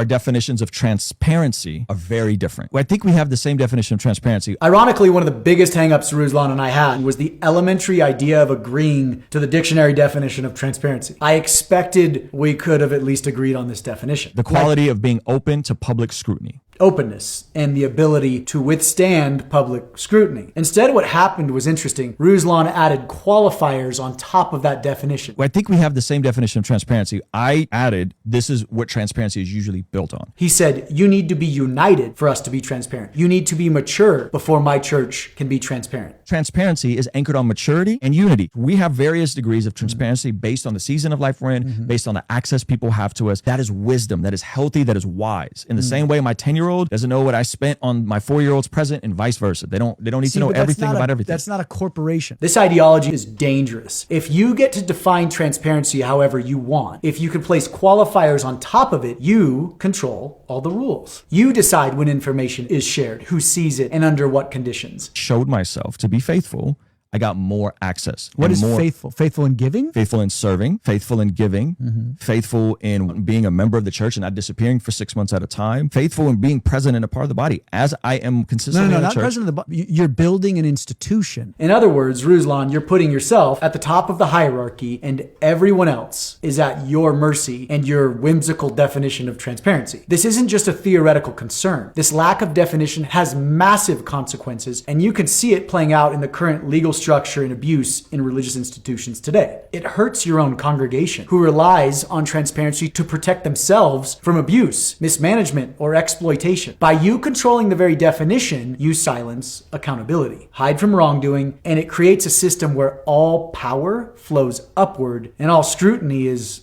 our definitions of transparency are very different. I think we have the same definition of transparency. Ironically, one of the biggest hangups Ruslan and I had was the elementary idea of agreeing to the dictionary definition of transparency. I expected we could have at least agreed on this definition. The quality of being open to public scrutiny. Openness and the ability to withstand public scrutiny. Instead, what happened was interesting. Ruslan added qualifiers on top of that definition. I think we have the same definition of transparency. I added, this is what transparency is usually built on. He said, you need to be united for us to be transparent. You need to be mature before my church can be transparent. Transparency is anchored on maturity and unity. We have various degrees of transparency based on the season of life we're in, based on the access people have to us. That is wisdom, that is healthy, that is wise. In the same way, my 10-year-old doesn't know what I spent on my 4-year-old's present and vice versa. They don't need to know everything about everything. That's not a corporation. This ideology is dangerous. If you get to define transparency however you want, if you can place qualifiers on top of it, you control all the rules. You decide when information is shared, who sees it, and under what conditions. Showed myself to be faithful. I got more access. What is faithful? Faithful in giving? Faithful in serving, faithful in giving, faithful in being a member of the church and not disappearing for 6 months at a time, faithful in being present and a part of the body, as I am consistently in the not church. president of the body. You're building an institution. In other words, Ruslan, you're putting yourself at the top of the hierarchy and everyone else is at your mercy and your whimsical definition of transparency. This isn't just a theoretical concern. This lack of definition has massive consequences, and you can see it playing out in the current legal structure and abuse in religious institutions today. It hurts your own congregation, who relies on transparency to protect themselves from abuse, mismanagement, or exploitation. By you controlling the very definition, you silence accountability, hide from wrongdoing, and it creates a system where all power flows upward and all scrutiny is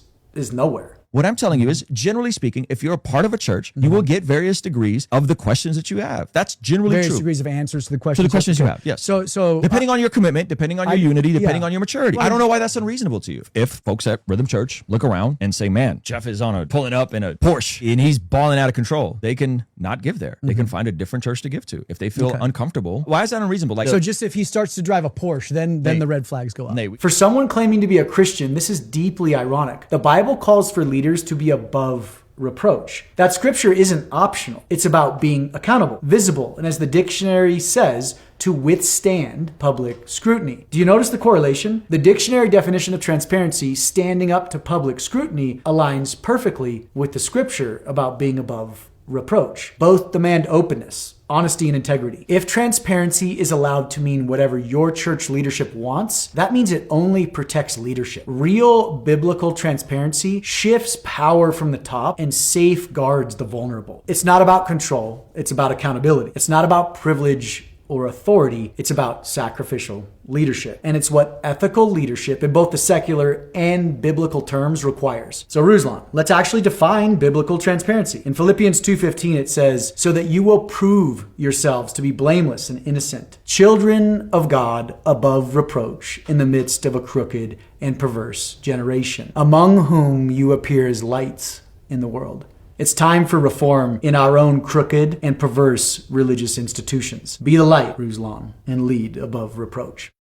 nowhere. What I'm telling you is, generally speaking, if you're a part of a church, you will get various degrees of the questions that you have. That's generally various true. Degrees of answers to the questions. To the questions you have, yes. So depending on your commitment, depending on your unity, depending on your maturity. I don't know why that's unreasonable to you. If folks at Rhythm Church look around and say, man, Jeff is pulling up in a Porsche and he's balling out of control, they can not give there. They can find a different church to give to. If they feel uncomfortable, why is that unreasonable? So just if he starts to drive a Porsche, then the red flags go up. For someone claiming to be a Christian, this is deeply ironic. The Bible calls for leaders to be above reproach. That scripture isn't optional. It's about being accountable, visible, and as the dictionary says, to withstand public scrutiny. Do you notice the correlation? The dictionary definition of transparency, standing up to public scrutiny, aligns perfectly with the scripture about being above reproach. Both demand openness, honesty, and integrity. If transparency is allowed to mean whatever your church leadership wants, that means it only protects leadership. Real biblical transparency shifts power from the top and safeguards the vulnerable. It's not about control, it's about accountability. It's not about privilege or authority, it's about sacrificial leadership. And it's what ethical leadership in both the secular and biblical terms requires. So Ruslan, let's actually define biblical transparency. In Philippians 2:15 it says, so that you will prove yourselves to be blameless and innocent, children of God above reproach in the midst of a crooked and perverse generation, among whom you appear as lights in the world. It's time for reform in our own crooked and perverse religious institutions. Be the light, Ruslan, and lead above reproach.